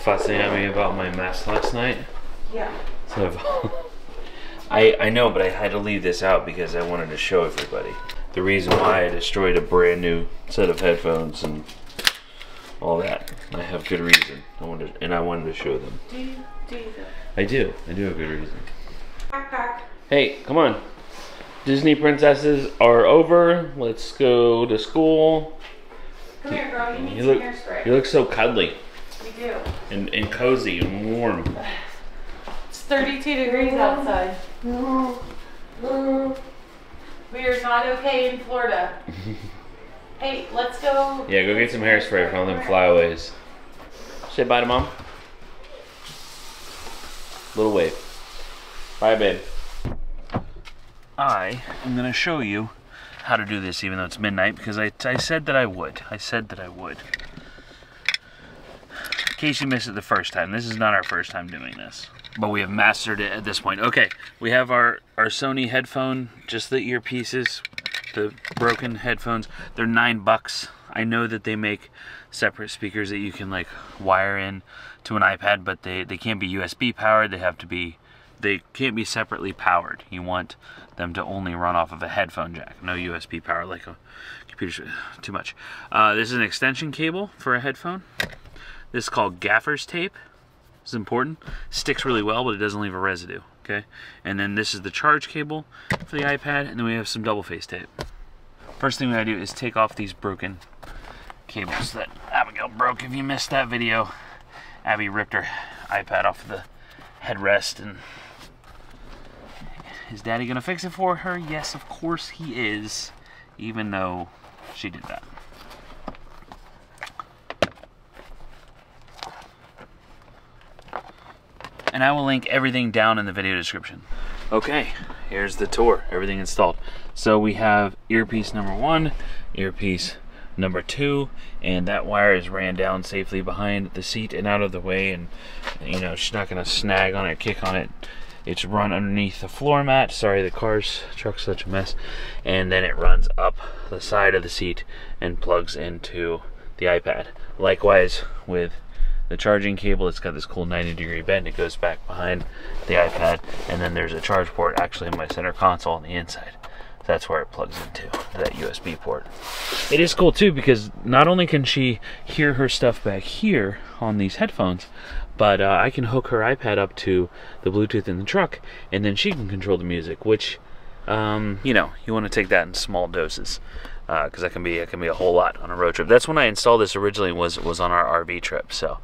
fussing at me about my mess last night. Yeah. So I know, but I had to leave this out because I wanted to show everybody the reason why I destroyed a brand new set of headphones and all that. I have good reason. I wanted to show them. Do you though? I do have good reason. Backpack. Hey, come on. Disney princesses are over. Let's go to school. Come here, girl. You need some hairspray. You look so cuddly. We do. And cozy and warm. It's 32 degrees outside. We are not okay in Florida. Hey, let's go. Yeah, go get some hairspray from them flyaways. Say bye to mom. Little wave. Bye, babe. I am going to show you how to do this even though it's midnight because I said that I would. I said that I would. In case you missed it the first time, this is not our first time doing this. But we have mastered it at this point. Okay, we have our Sony headphone, just the earpieces, the broken headphones. They're $9. I know that they make separate speakers that you can like wire in to an iPad, but they can't be USB powered. They can't be separately powered. You want them to only run off of a headphone jack. No USB power like a computer, too much. This is an extension cable for a headphone. This is called gaffer's tape. This is important. Sticks really well, but it doesn't leave a residue, okay? And then this is the charge cable for the iPad, and then we have some double face tape. First thing we gotta do is take off these broken cables that Abigail broke. If you missed that video, Abby ripped her iPad off of the headrest, and is Daddy gonna fix it for her? Yes, of course he is, even though she did that. And I will link everything down in the video description. Okay, here's the tour, everything installed. So we have earpiece number 1, earpiece number 2, and that wire is ran down safely behind the seat and out of the way, and you know, she's not gonna snag on it, kick on it. It's run underneath the floor mat. Sorry, the truck's such a mess. And then it runs up the side of the seat and plugs into the iPad. Likewise with the charging cable, it's got this cool 90-degree bend. It goes back behind the iPad, and then there's a charge port actually in my center console on the inside. That's where it plugs into, that USB port. It is cool too because not only can she hear her stuff back here on these headphones, but I can hook her iPad up to the Bluetooth in the truck, and then she can control the music, which, you know, you want to take that in small doses, because that can be a whole lot on a road trip. That's when I installed this originally, was on our RV trip, so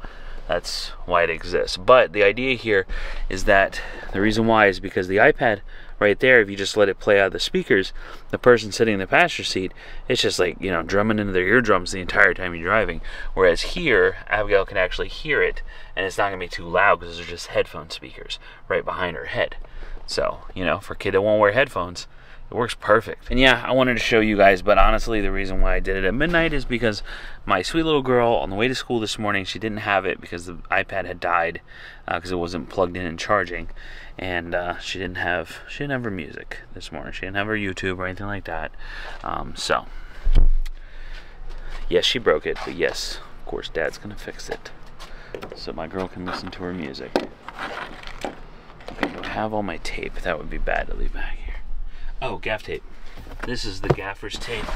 that's why it exists. But the idea here is that the reason why is because the iPad right there, if you just let it play out of the speakers, the person sitting in the passenger seat, it's just like, you know, drumming into their eardrums the entire time you're driving. Whereas here, Abigail can actually hear it, and it's not gonna be too loud because they're just headphone speakers right behind her head. So, you know, for a kid that won't wear headphones, it works perfect. And yeah, I wanted to show you guys, but honestly, the reason why I did it at midnight is because my sweet little girl, on the way to school this morning, she didn't have it because the iPad had died because it wasn't plugged in and charging. And she didn't have her music this morning. She didn't have her YouTube or anything like that. So, yes, she broke it, but yes, of course, Dad's gonna fix it so my girl can listen to her music. Okay, I don't have all my tape. That would be bad to leave back here. Oh, gaff tape. This is the gaffer's tape.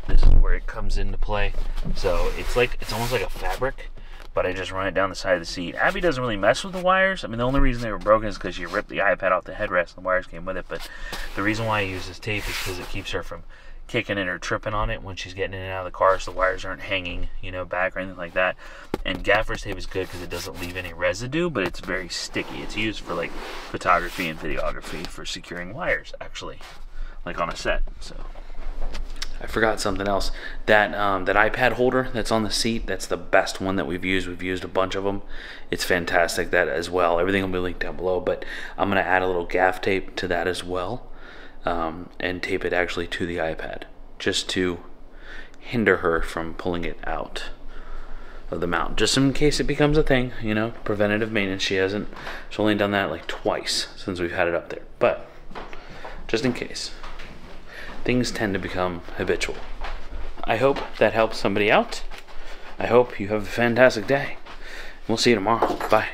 This is where it comes into play. So it's almost like a fabric, but I just run it down the side of the seat. Abby doesn't really mess with the wires. I mean, the only reason they were broken is because she ripped the iPad off the headrest and the wires came with it. But the reason why I use this tape is because it keeps her from kicking it or tripping on it when she's getting in and out of the car, so the wires aren't hanging, you know, back or anything like that. And gaffer's tape is good because it doesn't leave any residue, but it's very sticky. It's used for like photography and videography for securing wires, actually, like on a set. So I forgot something else. That that iPad holder that's on the seat, that's the best one that we've used. We've used a bunch of them. It's fantastic, that as well. Everything will be linked down below, but I'm gonna add a little gaff tape to that as well, and tape it actually to the iPad, just to hinder her from pulling it out of the mount, just in case it becomes a thing, you know, preventative maintenance. She's only done that like twice since we've had it up there, but just in case. Things tend to become habitual. I hope that helps somebody out. I hope you have a fantastic day. We'll see you tomorrow. Bye.